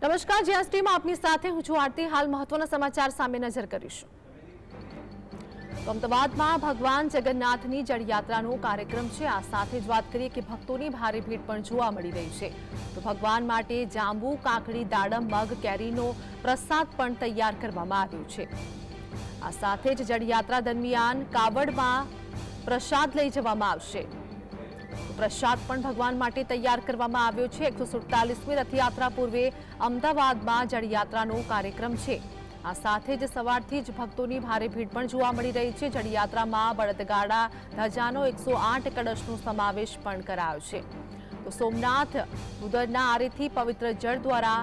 નમસ્કાર, જીએસટીમાં આપની સાથે હું છું આરતી। હાલ મહત્વના સમાચાર સામે નજર કરીશું। તો અમદાવાદમાં ભગવાન જગન્નાથની જળયાત્રાનો કાર્યક્રમ છે। આ સાથે જ વાત કરીએ કે ભક્તોની ભારે ભીડ પણ જોવા મળી રહી છે। તો ભગવાન માટે જાંબુ, કાકડી, દાડમ, મગ, કેરીનો પ્રસાદ પણ તૈયાર કરવામાં આવ્યો છે। આ સાથે જ જળયાત્રા દરમિયાન કાવડમાં પ્રસાદ લઈ જવામાં આવશે। પ્રસાદ પણ ભગવાન માટે તૈયાર કરવામાં આવ્યો છે। 147મી રથયાત્રા પૂર્વે અમદાવાદમાં જળયાત્રાનો કાર્યક્રમ છે। આ સાથે જ સવારથી જ ભક્તોની ભારે ભીડ પણ જોવા મળી રહી છે। જળયાત્રામાં બળદગાડા, ધજાનો 108 કળશનો સમાવેશ પણ કરાયો છે। તો સોમનાથ ઉદરના આરેથી પવિત્ર જળ દ્વારા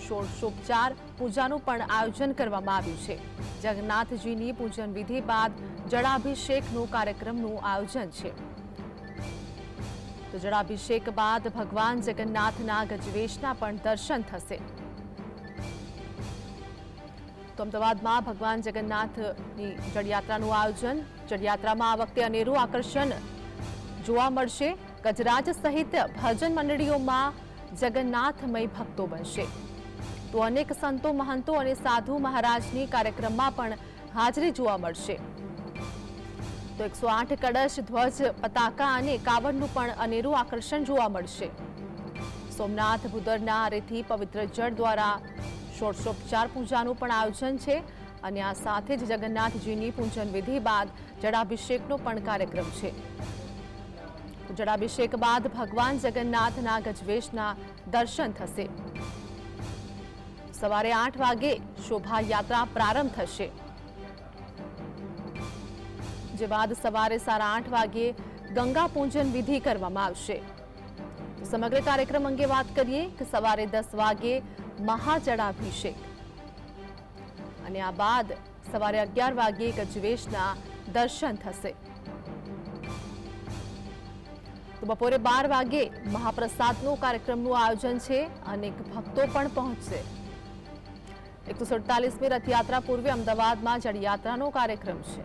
ષોડશોપચાર પૂજાનું પણ આયોજન કરવામાં આવ્યું છે। જગન્નાથજીની પૂજન વિધિ બાદ જળાભિષેકનો કાર્યક્રમનું આયોજન છે। તો જળાભિષેક બાદ ભગવાન જગન્નાથના ગજવેશના પણ દર્શન થશે। તો અમદાવાદમાં ભગવાન જગન્નાથની જળયાત્રાનું આયોજન। જળયાત્રામાં આ વખતે અનેરું આકર્ષણ જોવા મળશે। ગજરાજ સહિત ભજન મંડળીઓમાં જગન્નાથમય ભક્તો બનશે। તો અનેક સંતો, મહંતો અને સાધુ મહારાજની કાર્યક્રમમાં પણ હાજરી જોવા મળશે। તો 108 કળશ, ધ્વજ, પતાકા અને કાવડનું પણ અનેરું આકર્ષણ જોવા મળશે। સોમનાથ ભૂદરના આરેથી પવિત્ર જળ દ્વારા ષોડશોપચાર પૂજાનું પણ આયોજન છે અને આ સાથે જ જગન્નાથજીની પૂજન વિધિ બાદ જળાભિષેકનો પણ કાર્યક્રમ છે। જળાભિષેક બાદ ભગવાન જગન્નાથના ગજવેશના દર્શન થશે। સવારે 8 વાગે શોભાયાત્રા પ્રારંભ થશે। જે બાદ સવારે 8:30 વાગે ગંગા પૂજન વિધિ કરવામાં આવશે। સમગ્ર કાર્યક્રમ અંગે વાત કરીએ કે સવારે 10 વાગે મહાજળાભિષેક અને આ બાદ સવારે 11 વાગે ગજવેશના દર્શન થશે। તો બપોરે 12 વાગે મહાપ્રસાદનો કાર્યક્રમનું આયોજન છે। અનેક ભક્તો પણ પહોંચશે। 147મી રથયાત્રા પૂર્વે અમદાવાદમાં જળયાત્રાનો કાર્યક્રમ છે।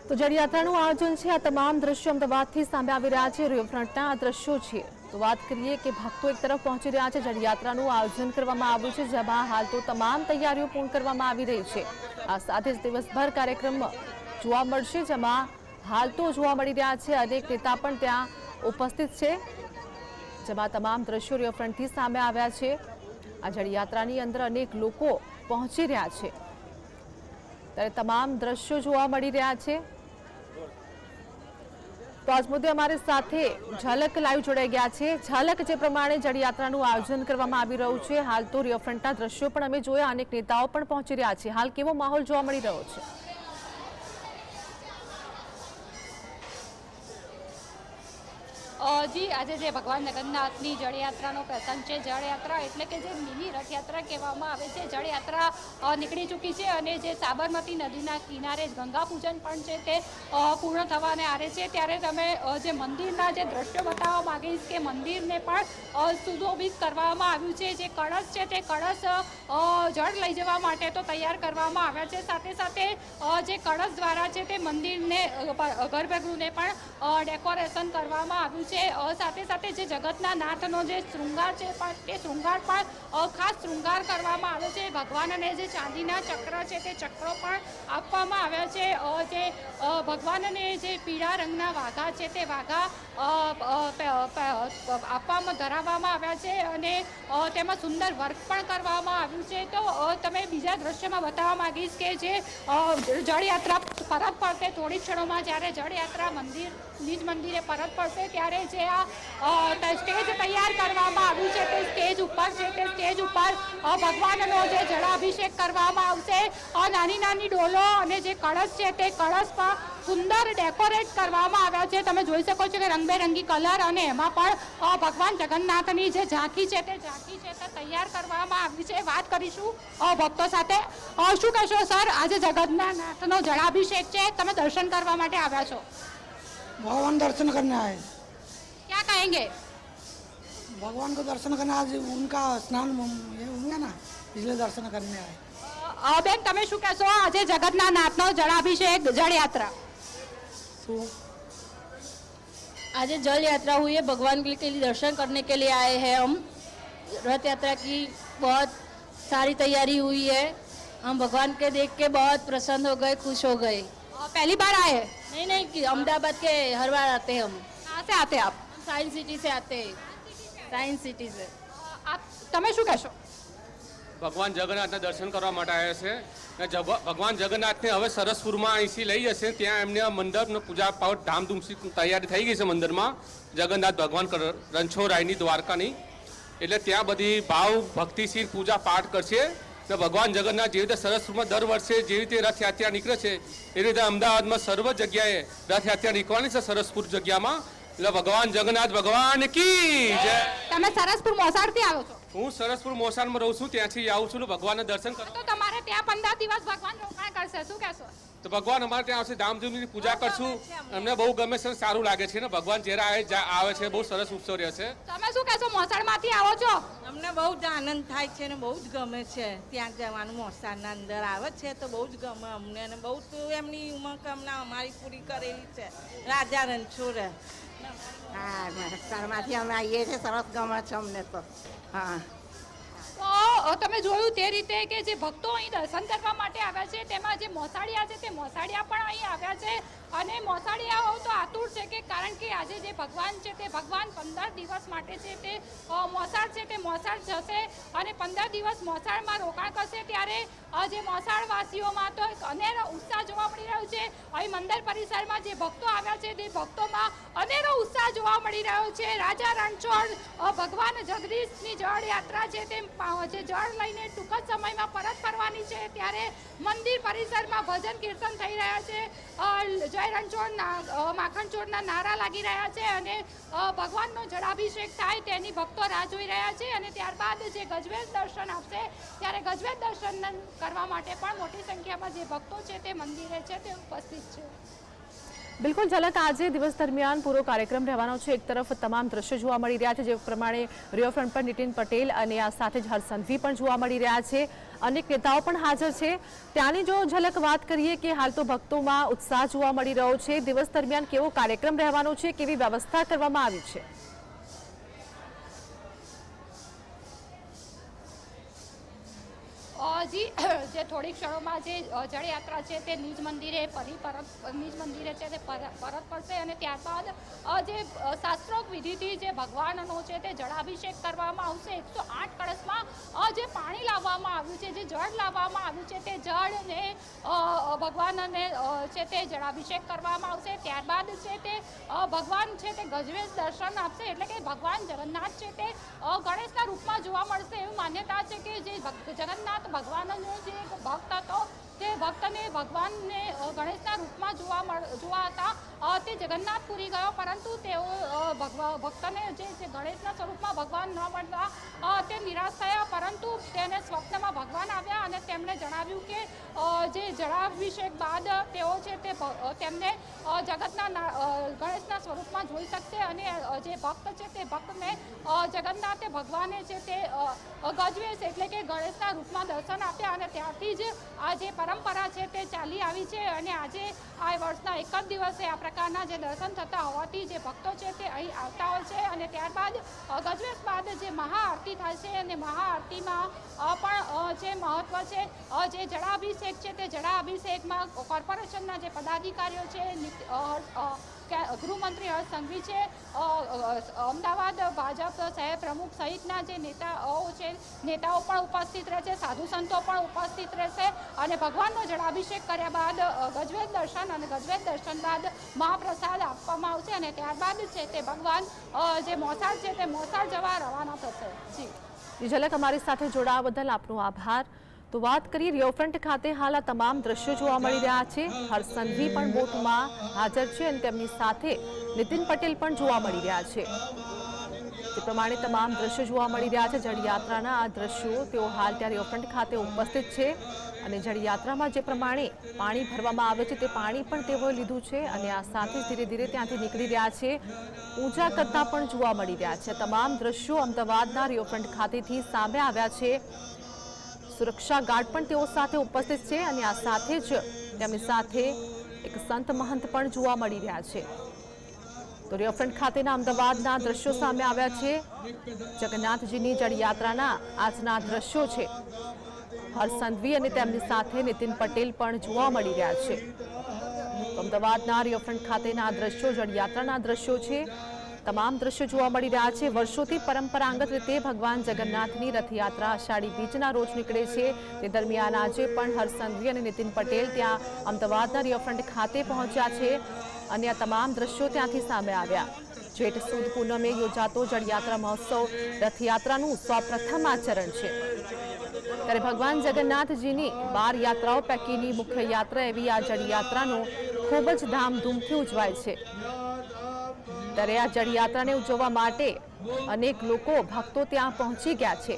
તો જળયાત્રાનું આયોજન છે। આ તમામ દ્રશ્યો અમદાવાદથી સામે આવી રહ્યા છે। રિવરફ્રન્ટના આ દ્રશ્યો છે। તો વાત કરીએ કે ભક્તો એક તરફ પહોંચી રહ્યા છે। જળયાત્રાનું આયોજન કરવામાં આવ્યું છે, જેમાં હાલ તો તમામ તૈયારીઓ પૂર્ણ કરવામાં આવી રહી છે। આ સાથે જ દિવસભર કાર્યક્રમ જોવા મળશે, જેમાં હાલ તો જોવા મળી રહ્યા છે અનેક નેતા પણ ત્યાં ઉપસ્થિત છે, જેમાં તમામ દ્રશ્યો રિવરફ્રન્ટથી સામે આવ્યા છે। આ જળયાત્રાની અંદર અનેક લોકો પહોંચી રહ્યા છે, ત્યારે તમામ દ્રશ્યો જોવા મળી રહ્યા છે। તો આજ મુદ્દે અમારી સાથે ઝલક લાઈવ જોડાઈ ગયા છે। ઝલક, જે પ્રમાણે જળયાત્રાનું આયોજન કરવામાં આવી રહ્યું છે, હાલ તો રિવરફ્રન્ટના દ્રશ્યો પણ અમે જોયા, અનેક નેતાઓ પણ પહોંચી રહ્યા છે। હાલ કેવો માહોલ જોવા મળી રહ્યો છે? જી, આજે જે ભગવાન જગન્નાથની જળયાત્રાનો પ્રસંગ છે, જળયાત્રા એટલે કે જે મિની રથયાત્રા કહેવામાં આવે છે, જળયાત્રા નીકળી ચૂકી છે અને જે સાબરમતી નદીના કિનારે ગંગા પૂજન પણ છે તે પૂર્ણ થવાને આરે છે। ત્યારે તમે જે મંદિરના જે દ્રશ્યો બતાવવા માંગીશ કે મંદિરને પણ સુશોભિત કરવામાં આવ્યું છે। જે કળશ છે તે કળશ જળ લઈ જવા માટે તો તૈયાર કરવામાં આવ્યા છે, સાથે સાથે જે કળશ દ્વારા છે તે મંદિરને, ગર્ભગૃહને પણ ડેકોરેશન કરવામાં આવ્યું છે। સાથે સાથે જે જગતના નાથનો જે શૃંગાર છે તે શૃંગાર પણ ખાસ શૃંગાર કરવામાં આવ્યો છે। ભગવાનને જે ચાંદીના ચક્ર છે તે ચક્રો પણ આપવામાં આવ્યા છે। જે ભગવાનને જે પીળા રંગના વાઘા છે તે વાઘા આપવામાં ધરાવવામાં આવ્યા છે અને તેમાં સુંદર વર્ક પણ કરવામાં આવ્યું છે। તો તમે બીજા દ્રશ્યમાં બતાવવા માંગીશ કે જે જળયાત્રા પરત ફરશે થોડી ક્ષણોમાં, જ્યારે જળયાત્રા નિજ મંદિરે પરત ફરશે, ત્યારે જે આ સ્ટેજ તૈયાર કરવામાં આવ્યું છે તે સ્ટેજ ઉપર છે તે સ્ટેજ ઉપર ભગવાનનો જે જળાભિષેક કરવામાં આવશે। નાની નાની ડોલો અને જે કળશ છે તે કળશ પણ સુંદર ડેકોરેટ કરવામાં આવ્યા છે। તમે જોઈ શકો છો કે રંગબેરંગી કલર અને એમાં પણ ભગવાન જગન્નાથની જે ઝાંખી છે તે તૈયાર કરવામાં આવી છે। વાત કરીશું ભક્તો સાથે। શું કહેશો સર, આજે જગન્નાથનો જળાભિષેક છે, તમે દર્શન કરવા માટે આવ્યા છો? भगवान दर्शन करने आए। क्या कहेंगे? भगवान को दर्शन करने आज उनका स्नान ये होंगे ना, इसलिए दर्शन करने आए। બેન તમે શું કહેશો આજે જગતના નાથનો જળાભિષેક જળયાત્રા? तो आज जल यात्रा हुई है, भगवान के लिए दर्शन करने के लिए आए हैं हम। रथ यात्रा की बहुत सारी तैयारी हुई है, हम भगवान के देख के बहुत प्रसन्न हो गए, खुश हो गए। पहली बार आए हैं? नहीं नहीं कि अहमदाबाद के हर बार आते हैं हम। कहाँ से आते हैं आप? हम साइंस सिटी से आते हैं, साइंस सिटी से। આપ તમે શું કહેશો? ભગવાન જગન્નાથના દર્શન કરવા માટે આવ્યા છે અને ભગવાન જગન્નાથને હવે સરસપુરમાં અહીંથી લઈ જશે, ત્યાં એમને મંડપનો પૂજા પાઠ ધામધૂમથી તૈયારી થઈ ગઈ છે મંદિરમાં, જગન્નાથ ભગવાન રણછોડરાયની દ્વારકાની, એટલે ત્યાં બધી ભાવ ભક્તિશીલ પૂજા પાઠ કરશે ને ભગવાન જગન્નાથ જેવી રીતે સરસપુરમાં દર વર્ષે જેવી રીતે રથયાત્રા નીકળે છે એ રીતે અમદાવાદમાં સર્વ જગ્યાએ રથયાત્રા નીકળવાની છે સરસપુર જગ્યામાં, એટલે ભગવાન જગન્નાથ ભગવાન કી જય। તમે સરસપુર મોસાળથી આવો છો? હું સરસપુર મોસાળમાં રહું છું, ત્યાંથી આવું છું ભગવાનના દર્શન કરવા। તો તમારે ત્યાં 15 દિવસ ભગવાન રોકાણ કરશે, શું કહેશો? તો ભગવાન અમારે ત્યાં આવશે, ધામધૂમની પૂજા કરશું, અમને બહુ ગમે છે, સારું લાગે છે ને ભગવાન જ્યારે આવે છે બહુ સરસ ઉત્સવ રહે છે। તમે શું કહેશો? મોસાળમાંથી આવો છો? અમને બહુ જ આનંદ થાય છે ને બહુ જ ગમે છે, ત્યાં જવાનું મોસાળના અંદર આવે છે તો બહુ જ ગમે અમને, અને બહુ એમની ઉમંગના અમારી પૂરી કરેલી છે રાજા રણછોડ। હા મોસાળમાંથી અમે આવીએ છીએ, સરસ ગમે છે અમને તો। હા તો તમે જોયું તે રીતે કે જે ભક્તો અહીં દર્શન કરવા માટે આવ્યા છે તેમાં જે મોસાળિયા છે તે મોસાળિયા પણ અહીં આવ્યા છે, અને મોસાળિયાઓ તો આતુર છે કે કારણ કે આજે જે ભગવાન છે તે ભગવાન 15 દિવસ માટે છે તે મોસાળ છે તે મોસાળ જશે અને 15 દિવસ મોસાળમાં રોકાણ કરશે, ત્યારે જે મોસાળવાસીઓમાં તો એક અનેરો ઉત્સાહ જોવા મળી રહ્યો છે। અહીં મંદિર પરિસરમાં જે ભક્તો આવ્યા છે તે ભક્તોમાં અનેરો ઉત્સાહ જોવા મળી રહ્યો છે। રાજા રણછોડ ભગવાન જગદીશની જળ યાત્રા છે તે જે જળ લઈને ટૂંક જ સમયમાં પરત ફરવાની છે, ત્યારે મંદિર પરિસરમાં ભજન કીર્તન થઈ રહ્યા છે, જય રણછોડ માખણચોરના નારા લાગી રહ્યા છે અને ભગવાનનો જળાભિષેક થાય તેની ભક્તો રાહ જોઈ રહ્યા છે। અને ત્યારબાદ જે ગજવેશ દર્શન આપશે ત્યારે ગજવેશ દર્શન કરવા માટે પણ મોટી સંખ્યામાં જે ભક્તો છે તે મંદિરે છે તે ઉપસ્થિત છે। બિલકુલ ઝલક આજે દિવસ દરમિયાન પૂરો કાર્યક્રમ રહેવાનો છે। એક તરફ તમામ દ્રશ્યો જોવા મળી રહ્યા છે, જે પ્રમાણે રિવરફ્રન્ટ પર નીતિન પટેલ અને આ સાથે જ હર્ષ સંઘવી પણ જોવા મળી રહ્યા છે, અનેક નેતાઓ પણ હાજર છે। ત્યાંની જો ઝલક વાત કરીએ કે હાલ તો ભક્તોમાં ઉત્સાહ જોવા મળી રહ્યો છે, દિવસ દરમિયાન કેવો કાર્યક્રમ રહેવાનો છે, કેવી વ્યવસ્થા કરવામાં આવી છે? જી જે થોડીક ક્ષણોમાં જે જળયાત્રા છે તે નિજ મંદિરે છે તે પરત ફરશે અને ત્યારબાદ જે શાસ્ત્રોક્ત વિધિથી જે ભગવાનનો છે તે જળાભિષેક કરવામાં આવશે। 108 કળશમાં જે પાણી લાવવામાં આવ્યું છે, જે જળ લાવવામાં આવ્યું છે તે જળને ભગવાનને છે તે જળાભિષેક કરવામાં આવશે। ત્યારબાદ છે તે ભગવાન છે તે ગજવેશ દર્શન આપશે, એટલે કે ભગવાન જગન્નાથ છે તે ગણેશના રૂપમાં જોવા મળશે એવી માન્યતા છે કે જે જગન્નાથ ભગવાનનો જે ભક્ત હતો તે ભક્તને ભગવાનને ગણેશના રૂપમાં જોવા હતા તે જગન્નાથપુરી ગયો, પરંતુ તેઓ ભક્તને જે ગણેશના સ્વરૂપમાં ભગવાન ન મળતા તે નિરાશ થયા, પરંતુ તેને સ્વપ્નમાં ભગવાન આવ્યા અને તેમણે જણાવ્યું કે જે જળાભિષેક બાદ તેઓ છે તે તેમને જગતના ગણેશના સ્વરૂપમાં જોઈ શકશે અને જે ભક્ત છે તે ભક્તને જગન્નાથે ભગવાને છે તે ગજવેશ એટલે કે ગણેશના રૂપમાં દર્શન આપ્યા અને ત્યારથી જ આ જે પરંપરા છે તે ચાલી આવી છે અને આજે આ વર્ષના એક જ દિવસે આ પ્રકારના જે દર્શન થતા હોવાથી જે ભક્તો છે તે અહીં આવતા હોય છે। અને ત્યારબાદ ગજવેશ બાદ જે મહાઆરતી થાય છે અને મહાઆરતીમાં પણ જે મહત્વ છે જે જળાભિષેક છે તે જળાભિષેકમાં કોર્પોરેશનના જે પદાધિકારીઓ છે, ગૃહમંત્રી હર્ષ સંઘવી છે, અમદાવાદ ભાજપ શહેર પ્રમુખ સહિતના જે નેતાઓ પણ ઉપસ્થિત રહેશે, સાધુ સંતો પણ ઉપસ્થિત રહેશે અને ભગવાનનો જળાભિષેક કર્યા બાદ ગજવેશ દર્શન અને ગજવેશ દર્શન બાદ મહાપ્રસાદ આપવામાં આવશે અને ત્યારબાદ છે તે ભગવાન જે મોસાળ છે તે મોસાળ જવા રવાના થશે। જી ઝલક અમારી સાથે જોડાવા બદલ આપનો આભાર। તો વાત કરીએ રિવરફ્રન્ટ ખાતે હાલ આ તમામ દ્રશ્યો જોવા મળી રહ્યા છે, હર્ષ સંઘવી પણ બોટમાં હાજર છે અને તેમની સાથે નીતિન પટેલ પણ જોવા મળી રહ્યા છે। તે પ્રમાણે તમામ દ્રશ્યો જોવા મળી રહ્યા છે। જળયાત્રાના આ દ્રશ્યો તેઓ હાલ ત્યાં રિવરફ્રન્ટ ખાતે ઉપસ્થિત છે અને જળયાત્રામાં જે પ્રમાણે પાણી ભરવામાં આવે છે તે પાણી પણ તેઓએ લીધું છે અને આ સાથે જ ધીરે ધીરે ત્યાંથી નીકળી રહ્યા છે, પૂજા કરતા પણ જોવા મળી રહ્યા છે। તમામ દ્રશ્યો અમદાવાદના રિવરફ્રન્ટ ખાતેથી સામે આવ્યા છે। સુરક્ષા ગાર્ડ પણ તેઓ સાથે ઉપસ્થિત છે અને આ સાથે જ તેમની સાથે એક સંત મહંત પણ જોવા મળી રહ્યા છે. તો રિવરફ્રન્ટ ખાતેના અમદાવાદના દ્રશ્યો સામે આવ્યા છે. જગન્નાથજીની જળયાત્રાના આજના દ્રશ્યો છે. હર્ષ સંઘવી અને તેમની સાથે નીતિન પટેલ પણ જોવા મળી રહ્યા છે. તો અમદાવાદના રિવરફ્રન્ટ ખાતેના દ્રશ્યો જળયાત્રાના દ્રશ્યો છે. તમામ દ્રશ્યો જોવા મળી રહ્યા છે. વર્ષોથી પરંપરાગત રીતે ભગવાન જગન્નાથની રથયાત્રા અષાઢી બીજના રોજ નીકળે છે. તે દરમિયાન આજે પણ હર્ષ સંઘવી અને નીતિન પટેલ ત્યાં અમદાવાદના રિવરફ્રન્ટ ખાતે પહોંચ્યા છે અને આ તમામ દ્રશ્યો ત્યાંથી સામે આવ્યા. જેઠ સુદ પૂનમે યોજાતો જળયાત્રા મહોત્સવ રથયાત્રાનું સૌપ્રથમ આચરણ છે. ત્યારે ભગવાન જગન્નાથજીની 12 યાત્રાઓ પૈકીની મુખ્ય યાત્રા એવી આ જળયાત્રાનો ખૂબ જ ધામધૂમથી ઉજવાય છે. ત્યારે આ જળયાત્રાને ઉજવવા માટે અનેક લોકો ભક્તો ત્યાં પહોંચી ગયા છે.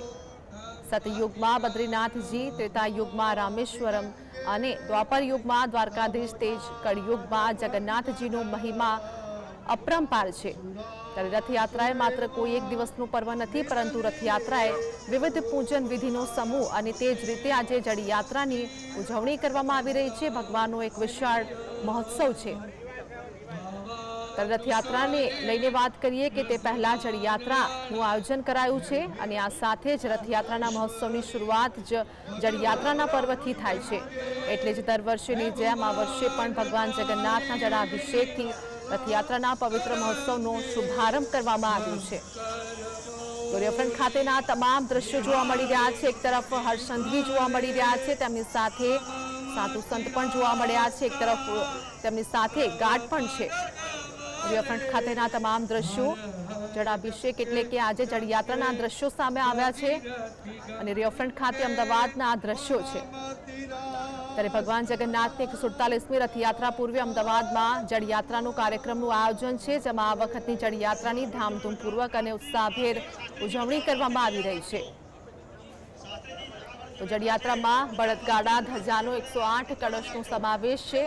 સતયુગમાં બદ્રીનાથજી, ત્રેતાયુગમાં રામેશ્વરમ અને દ્વાપર યુગમાં દ્વારકાધીશ તેજ, કળિયુગમાં જગન્નાથજીનો મહિમા અપરંપાર છે. ત્યારે રથયાત્રા એ માત્ર કોઈ એક દિવસનું પર્વ નથી, પરંતુ રથયાત્રા એ વિવિધ પૂજન વિધિનો સમૂહ અને તે જ રીતે આજે જળયાત્રાની ઉજવણી કરવામાં આવી રહી છે. ભગવાનનો એક વિશાળ મહોત્સવ છે. રથયાત્રાને લઈને વાત કરીએ કે તે પહેલા જળયાત્રાનું આયોજન કરાયું છે અને આ સાથે જ રથયાત્રાના મહોત્સવની શરૂઆત જ જળયાત્રાના પર્વથી થાય છે. એટલે જ દર વર્ષેની જેમ આ વર્ષે પણ ભગવાન જગન્નાથના જળાભિષેકથી રથયાત્રાના પવિત્ર મહોત્સવનો શુભારંભ કરવામાં આવ્યો છે. તો રિવરફ્રન્ટ ખાતેના તમામ દ્રશ્યો જોવા મળી રહ્યા છે. એક તરફ હર્ષ સંઘવી જોવા મળી રહ્યા છે, તેમની સાથે સાધુ સંત પણ જોવા મળ્યા છે. એક તરફ તેમની સાથે ગાર્ડ પણ છે. રિવરફ્રન્ટ ખાતેના તમામ દ્રશ્યો જળાભિષેક એટલે કે આજે જળયાત્રાના દ્રશ્યો સામે આવ્યા છે અને રિવરફ્રન્ટ ખાતે અમદાવાદના આ દ્રશ્યો છે. ત્યારે ભગવાન જગન્નાથની 147મી રથયાત્રા પૂર્વે અમદાવાદમાં જળયાત્રાનું કાર્યક્રમનું આયોજન છે, જેમાં આ વખતની જળયાત્રાની ધામધૂમપૂર્વક અને ઉત્સાહભેર ઉજવણી કરવામાં આવી રહી છે. તો જળયાત્રામાં બળદગાડા, ધજાનો 108 કળશનો સમાવેશ છે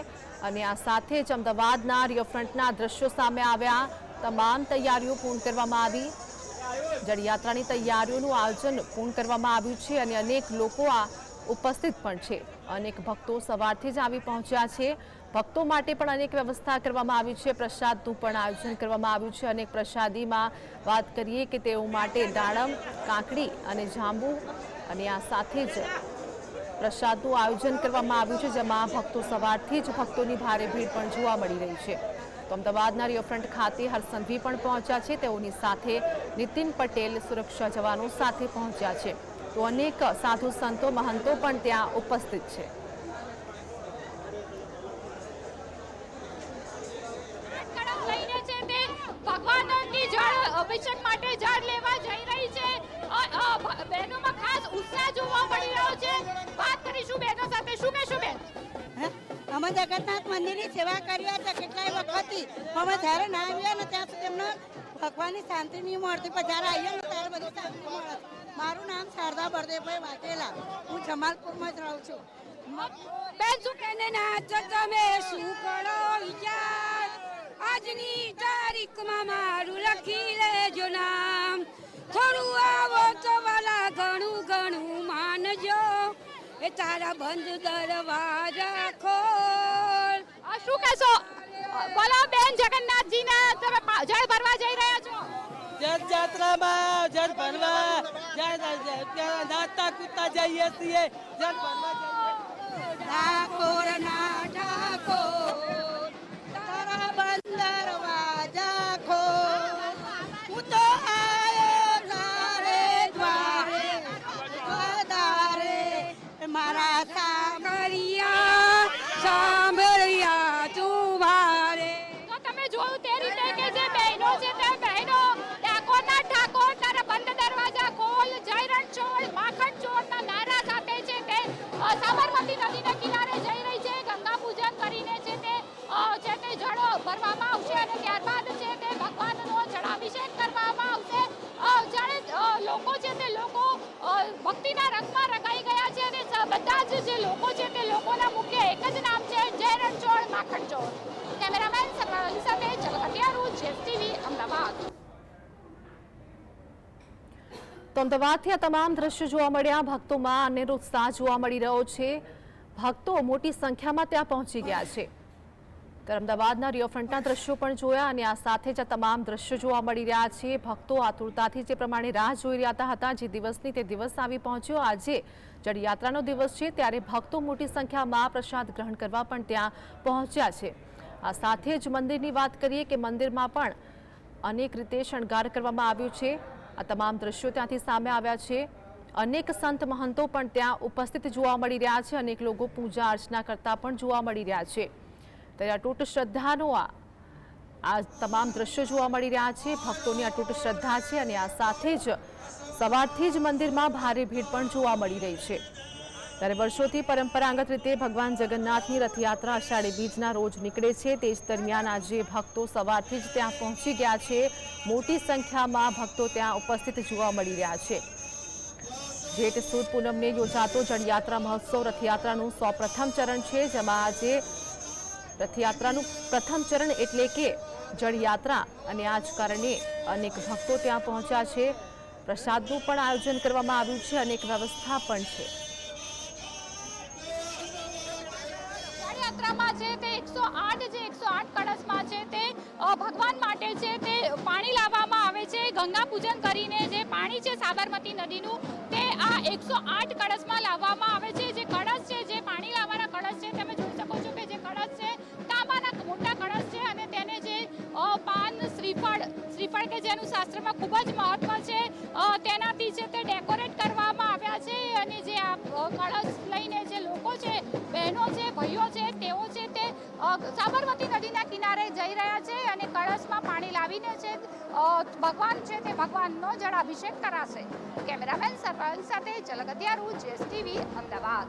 અને આ સાથે જ અમદાવાદના રિવરફ્રન્ટના દ્રશ્યો સામે આવ્યા. તમામ તૈયારીઓ પૂર્ણ કરવામાં આવી. જળયાત્રાની તૈયારીઓનું આયોજન પૂર્ણ કરવામાં આવ્યું છે અને અનેક લોકો આ ઉપસ્થિત પણ છે. અનેક ભક્તો સવારથી જ આવી પહોંચ્યા છે. ભક્તો માટે પણ અનેક વ્યવસ્થા કરવામાં આવી છે. પ્રસાદનું પણ આયોજન કરવામાં આવ્યું છે. અનેક પ્રસાદીમાં વાત કરીએ કે તેઓ માટે દાડમ, કાકડી અને જાંબુ અને આ સાથે જ પ્રસાદનું આયોજન કરવામાં આવ્યું છે, જેમાં ભક્તો સવારથી જ ભક્તોની ભારે ભીડ પણ જોવા મળી રહી છે. તો અમદાવાદના રિવરફ્રન્ટ ખાતે હર્ષ સંઘવી પણ પહોંચ્યા છે. તેઓની સાથે નીતિન પટેલ સુરક્ષા જવાનો સાથે પહોંચ્યા છે. તો અનેક સાધુ સંતો, મહંતો પણ ત્યાં ઉપસ્થિત છે. ભગવાનની જળ અભિષેક માટે જળ લેવા જઈ રહી છે. બહેનોમાં ખાસ ઉત્સાહ જોવા મળી રહ્યો છે. વાત કરીશું બહેનો સાથે. શું કહેશો બેન? અમે જગન્નાથ મંદિરની સેવા કર્યા છે કેટલાય વખતથી. અમે જ્યારે ના આવ્યા ને ત્યાં સુધી અમને ભગવાનની શાંતિ નહીં મળતી, પણ જ્યારે આવીએ ને ત્યારે બધું શાંતિ મળે. મારું નામ શારદા બળદેવભાઈ વાઘેલા, હું જમાલપુરમાં જ રહું છું. બેન શું કહેને નાચ તમે શું કરો વિચાર, આજની તારીખમાં મારું લખી લેજો નામ. થોડું આવો તો વાલા ઘણું ઘણું માનજો, એ તારા બંધ દરવાજા ખોલ. શું કહેશો? બોલો બેન, જગન્નાથજીના તમે જળ ભરવા જઈ રહ્યા છો. રથયાત્રામાં જળ ભરવા નાચતા કૂદતા જઈએ છીએ. જળ ભરવા ઠાકોર ના ઠાકોર, તારા બંધ દરવાજા ખોલ. હું તો આયો તારે દ્વારે, વધારે મારા સાંભળ્યા સાંભળ્યા તું ભારે. તો તમે જોયું તે રીતે કે જે બહેનો છે તે બહેનો ઠાકોરના ઠાકોર, તારા બંધ દરવાજા ખોલ, જય રણછોડ, માખણ ચોરના નારા સાથે છે તે સાબરમતી નદીના કિનારે જઈ રહી છે. ગંગા પૂજન કરીને છે તે જળ ભરવામાં આવશે અને ત્યારબાદ છે તે ભગવાનનો જળાભિષેક કરવામાં આવશે. જ્યારે લોકો છે તે લોકો ભક્તિના રંગમાં રંગાઈ ગયા છે અને બધા જ જે લોકો છે તે લોકોના મુખ્ય એક જ નામ છે, જય રણછોડ, માખણ ચોર. કેમેરામેન સરવાળી સાથે ચલકટિયારું, જેએસટીવી, અમદાવાદ. તો તો અમદાવાદથી આ તમામ દ્રશ્યો જોવા મળ્યા. ભક્તોમાં અનેરો ઉત્સાહ જોવા મળી રહ્યો છે. ભક્તો મોટી સંખ્યામાં ત્યાં પહોંચી ગયા છે. ત્યારે અમદાવાદના રિવરફ્રન્ટના દ્રશ્યો પણ જોયા અને આ સાથે જ આ તમામ દ્રશ્યો જોવા મળી રહ્યા છે. ભક્તો આતુરતાથી જે પ્રમાણે રાહ જોઈ રહ્યા હતા જે દિવસની તે દિવસ આવી પહોંચ્યો. આજે જળયાત્રાનો દિવસ છે ત્યારે ભક્તો મોટી સંખ્યામાં પ્રસાદ ગ્રહણ કરવા પણ ત્યાં પહોંચ્યા છે. આ સાથે જ મંદિરની વાત કરીએ કે મંદિરમાં પણ અનેક રીતે શણગાર કરવામાં આવ્યું છે. આ તમામ દ્રશ્યો ત્યાંથી સામે આવ્યા છે. અનેક સંત મહંતો પણ ત્યાં ઉપસ્થિત જોવા મળી રહ્યા છે. અનેક લોકો પૂજા અર્ચના કરતા પણ જોવા મળી રહ્યા છે. ત્યારે અતૂટ શ્રદ્ધાનો આ તમામ દ્રશ્યો જોવા મળી રહ્યા છે. ભક્તોની અતૂટ શ્રદ્ધા છે અને આ સાથે જ સવારથી જ મંદિરમાં ભારે ભીડ પણ જોવા મળી રહી છે. ત્યારે વર્ષોથી પરંપરાગત રીતે ભગવાન જગન્નાથની રથયાત્રા અષાઢી બીજના રોજ નીકળે છે. તે જ દરમિયાન આજે ભક્તો સવારથી જ ત્યાં પહોંચી ગયા છે. મોટી સંખ્યામાં ભક્તો ત્યાં ઉપસ્થિત જોવા મળી રહ્યા છે. જેઠ સુદ પૂનમને યોજાતો જળયાત્રા મહોત્સવ રથયાત્રાનું સૌપ્રથમ ચરણ છે, જેમાં આજે રથયાત્રાનું પ્રથમ ચરણ એટલે કે જળયાત્રા અને આ જ કારણે અનેક ભક્તો ત્યાં પહોંચ્યા છે. પ્રસાદનું પણ આયોજન કરવામાં આવ્યું છે. અનેક વ્યવસ્થા પણ છે. યાત્રામાં છે તે 108 કળશમાં છે તે ભગવાન માટે છે તે પાણી લાવવામાં આવે છે. ગંગા પૂજન કરીને જે પાણી છે સાબરમતી નદીનું તે આ 108 કળશમાં લાવવામાં આવે છે. જે કળશ છે જે પાણી લાવવાના કળશ છે તમે જોઈ શકો છો કે જે કળશ છે તાંબાના મોટા કળશ છે અને તેને જે પાન શ્રીફળ કે જેનું શાસ્ત્રમાં ખૂબ જ મહત્વ છે તેનાથી છે તે ડેકોરેટ કરવામાં આવ્યા છે. અને જે આ કળશ લઈને જે લોકો છે બહેનો છે ભાઈઓ છે તેઓ છે તે સાબરમતી નદીના કિનારે જઈ રહ્યા છે અને કળશમાં પાણી લાવીને છે ભગવાન છે તે ભગવાનનો જળાભિષેક કરાશે. કેમેરામેન સરવાલ સાથે ઝલક અધ્યારું, GSTV, અમદાવાદ.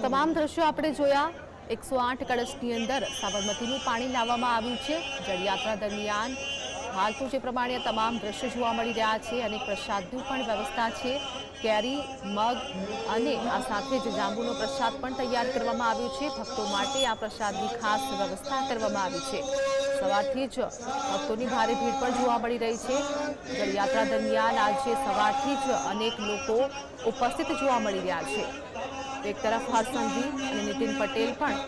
તમામ દ્રશ્યો આપણે જોયા. 108 કળશની અંદર સાબરમતીનું પાણી લાવવામાં આવ્યું છે. જળયાત્રા દરમિયાન હાલ તો જે પ્રમાણે તમામ દ્રશ્યો જોવા મળી રહ્યા છે. અને પ્રસાદની પણ વ્યવસ્થા છે. કેરી, મગ અને આ સાથે જ જાંબુનો પ્રસાદ પણ તૈયાર કરવામાં આવ્યો છે. ભક્તો માટે આ પ્રસાદની ખાસ વ્યવસ્થા કરવામાં આવી છે. સવારથી જ ભક્તોની ભારે ભીડ પણ જોવા મળી રહી છે. જળયાત્રા દરમિયાન આજે સવારથી જ અનેક લોકો ઉપસ્થિત જોવા મળી રહ્યા છે. એક તરફ હર્ષસંઘવી અને નીતિન પટેલ પણ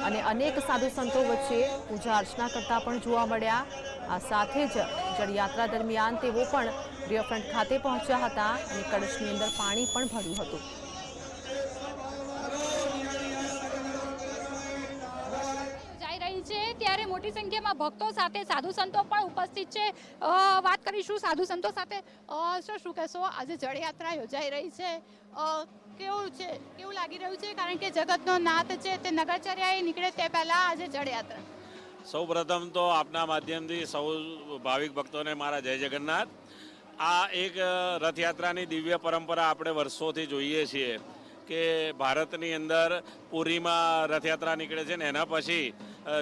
અને અનેક સાધુ સંતો વચ્ચે પૂજા અર્ચના કરતા પણ જોવા મળ્યા. આ સાથે જ જળયાત્રા દરમિયાન તેઓ પણ રિવરફ્રન્ટ ખાતે પહોંચ્યા હતા અને કળશની અંદર પાણી પણ ભર્યું હતું. ત્યારે મોટી સંખ્યામાં ભક્તો સાથે સાધુ સંતો પણ ઉપસ્થિત છે. વાત કરીશું સાધુ સંતો સાથે. શું કહેશો, આજે જળયાત્રા યોજાઈ રહી છે, કેવું લાગી રહ્યું છે? કારણ કે જગતનો નાથ છે તે નગરચર્યાએ નીકળે તે પહેલા આજે જળયાત્રા. સૌ પ્રથમ તો આપના માધ્યમથી સૌ ભાવિક ભક્તોને મારા જય જગન્નાથ. આ એક રથયાત્રાની દિવ્ય પરંપરા આપણે વર્ષોથી જોઈએ છીએ કે ભારતની અંદર પુરીમાં રથયાત્રા નીકળે છે ને એના પછી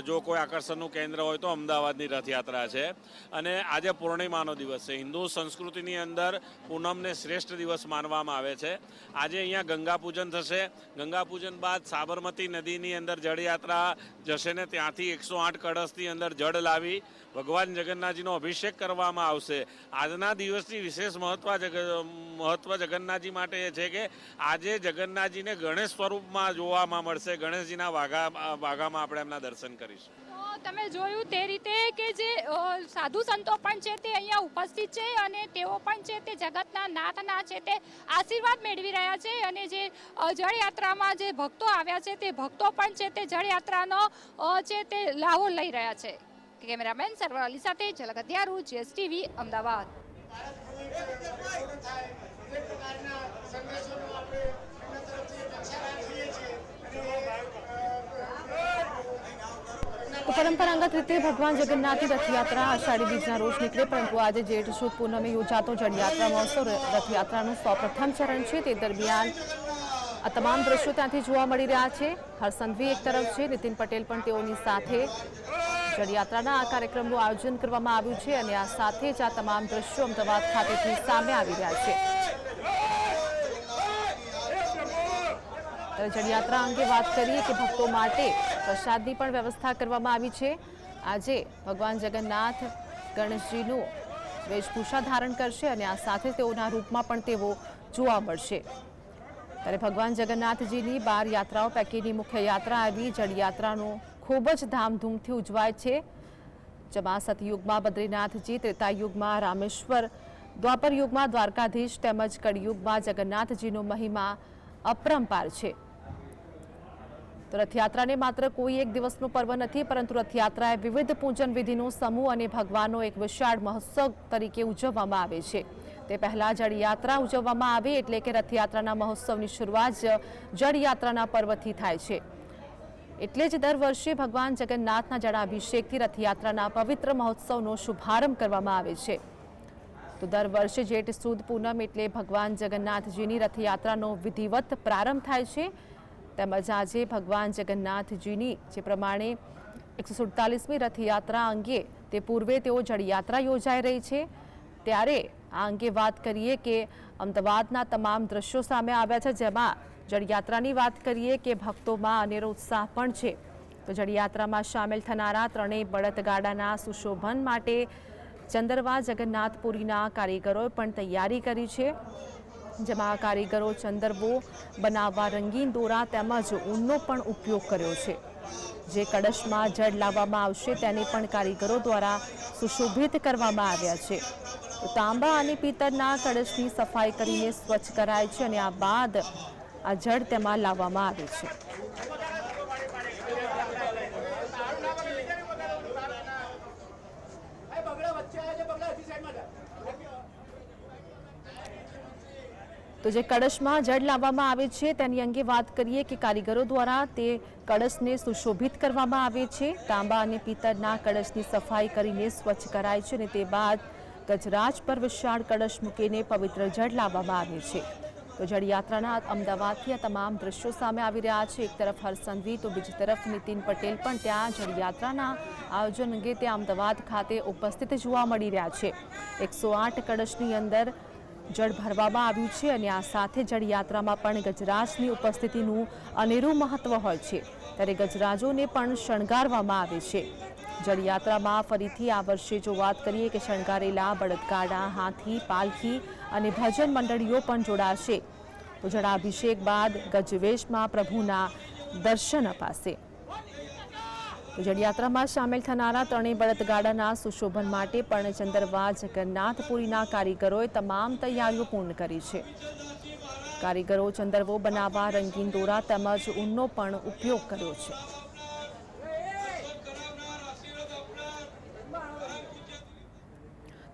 જો કોઈ આકર્ષણનું કેન્દ્ર હોય તો અમદાવાદની રથયાત્રા છે. અને આજે પૂર્ણિમાનો દિવસ છે. હિન્દુ સંસ્કૃતિની અંદર પૂનમને શ્રેષ્ઠ દિવસ માનવામાં આવે છે. આજે અહીંયા ગંગા પૂજન થશે. ગંગા પૂજન બાદ સાબરમતી નદીની અંદર જળયાત્રા જશે ને ત્યાંથી 108 કળશની અંદર જળ લાવી ભગવાન જગન્નાથજીનો અભિષેક કરવામાં આવશે. આજના દિવસની વિશેષ મહત્વ જગન્નાથજી માટે એ છે કે આજે જગન્નાથજીને ગણેશ સ્વરૂપમાં જોવામાં મળશે. ગણેશજીના વાઘામાં આપણે એમના દર્શન કરીશું. તમે જોયું તે રીતે કે જે સાધુ સંતો પણ છે તે અહીંયા ઉપસ્થિત છે અને તેઓ પણ છે તે જગતના નાથના છે તે આશીર્વાદ મેળવી રહ્યા છે. અને જે જળયાત્રામાં જે ભક્તો આવ્યા છે તે ભક્તો પણ છે તે જળયાત્રાનો છે તે લાવો લઈ રહ્યા છે. કેમેરામેન સરવર અલી સાથે ઝલક અધ્યારું, GSTV, અમદાવાદ. તો પરંપરાગત રીતે ભગવાન જગન્નાથની રથયાત્રા અષાઢી બીજના રોજ નીકળે, પરંતુ આજે જેઠ સુદ પૂનમે યોજાતો જળયાત્રા મહોત્સવ રથયાત્રાનું સૌપ્રથમ ચરણ છે. તે દરમિયાન આ તમામ દ્રશ્યો ત્યાંથી જોવા મળી રહ્યા છે. હરસંઘવી એક તરફ છે, નીતિન પટેલ પણ તેઓની સાથે જળયાત્રાના આ કાર્યક્રમનું આયોજન કરવામાં આવ્યું છે અને આ સાથે જ આ તમામ દ્રશ્યો અમદાવાદ ખાતેથી સામે આવી રહ્યા છે. જળયાત્રા અંગે વાત કરીએ કે ભક્તો માટે પ્રસાદની પણ વ્યવસ્થા કરવામાં આવી છે. આજે ભગવાન જગન્નાથ ગણેશજીનું વેશભૂષા ધારણ કરશે અને આ સાથે તેઓના રૂપમાં પણ તેઓ જોવા મળશે. ત્યારે ભગવાન જગન્નાથજીની 12 યાત્રાઓ પૈકીની મુખ્ય યાત્રા આવી જળયાત્રાનો ખૂબ જ ધામધૂમથી ઉજવાય છે. જેમાં સતયુગમાં બદ્રીનાથજી, ત્રેતાયુગમાં રામેશ્વર, દ્વાપર યુગમાં દ્વારકાધીશ તેમજ કળિયુગમાં જગન્નાથજીનો મહિમા અપરંપાર છે. તો રથયાત્રાને માત્ર કોઈ એક દિવસનો પર્વ નથી, પરંતુ રથયાત્રા એ વિવિધ પૂજન વિધિનો સમૂહ અને ભગવાનનો એક વિશાળ મહોત્સવ તરીકે ઉજવવામાં આવે છે. તે પહેલા જળયાત્રા ઉજવવામાં આવે એટલે કે રથયાત્રાના મહોત્સવની શરૂઆત જળયાત્રાના પર્વથી થાય છે. એટલે જ દર વર્ષે ભગવાન જગન્નાથના જળાભિષેકથી રથયાત્રાના પવિત્ર મહોત્સવનો શુભારંભ કરવામાં આવે છે. તો દર વર્ષે જેઠ સુદ પૂનમ એટલે ભગવાન જગન્નાથજીની રથયાત્રાનો વિધિવત પ્રારંભ થાય છે. તેમજ આજે ભગવાન જગન્નાથજીની જે પ્રમાણે 147મી રથયાત્રા અંગે તે પૂર્વે તેઓ જળયાત્રા યોજાઈ રહી છે. ત્યારે આ અંગે વાત કરીએ કે અમદાવાદના તમામ દ્રશ્યો સામે આવ્યા છે. જેમાં જળયાત્રાની વાત કરીએ કે ભક્તોમાં અનેરો ઉત્સાહ પણ છે. તો જળયાત્રામાં સામેલ થનારા ત્રણેય બળદગાડાના સુશોભન માટે ચંદરવા જગન્નાથપુરીના કારીગરોએ પણ તૈયારી કરી છે. જેમાં કારીગરો ચંદરવો બનાવવા રંગીન દોરા તેમજ ઊનનો પણ ઉપયોગ કર્યો છે. જે કળશમાં જળ લાવવામાં આવશે તેને પણ કારીગરો દ્વારા સુશોભિત કરવામાં આવ્યા છે. તો તાંબા અને પિત્તળના કળશની સફાઈ કરીને સ્વચ્છ કરાય છે અને આ બાદ આ જળ તેમાં લાવવામાં આવે છે. તો જે કળશમાં જળ લાવવામાં આવે છે તેની અંગે વાત કરીએ કે કારીગરો દ્વારા તે કળશને સુશોભિત કરવામાં આવે છે. તાંબા અને પિત્તળના કળશની સફાઈ કરીને સ્વચ્છ કરાય છે અને તે બાદ ગજરાજ પર વિશાળ કળશ મૂકીને પવિત્ર જળ લાવવામાં આવે છે. તો જળયાત્રાના અમદાવાદથી આ તમામ દ્રશ્યો સામે આવી રહ્યા છે. એક તરફ હરસંઘવી તો બીજી તરફ નીતિન પટેલ પણ ત્યાં જળયાત્રાના આયોજન અંગે ત્યાં અમદાવાદ ખાતે ઉપસ્થિત જોવા મળી રહ્યા છે. 108 કળશની અંદર જળ ભરવામાં આવ્યું છે અને આ સાથે જળયાત્રામાં પણ ગજરાજની ઉપસ્થિતિનું અનેરું મહત્વ હોય છે. ત્યારે ગજરાજોને પણ શણગારવામાં આવે છે. જળયાત્રામાં ફરીથી આ વર્ષે જો વાત કરીએ કે શણગારેલા બળદગાડા, હાથી, પાલખી અને ભજન મંડળીઓ પણ જોડાશે. તો જળાભિષેક બાદ ગજવેશમાં પ્રભુના દર્શન અપાશે. તો જળયાત્રામાં સામેલ થનારા ત્રણેય બળદગાડાના સુશોભન માટે પણ ચંદરવા જગન્નાથપુરીના કારીગરોએ તમામ તૈયારીઓ પૂર્ણ કરી છે. કારીગરો ચંદરવો બનાવવા રંગીન દોરા તેમજ ઊનનો પણ ઉપયોગ કર્યો છે.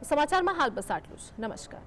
સમાચારમાં હાલ બસ આટલું જ. નમસ્કાર.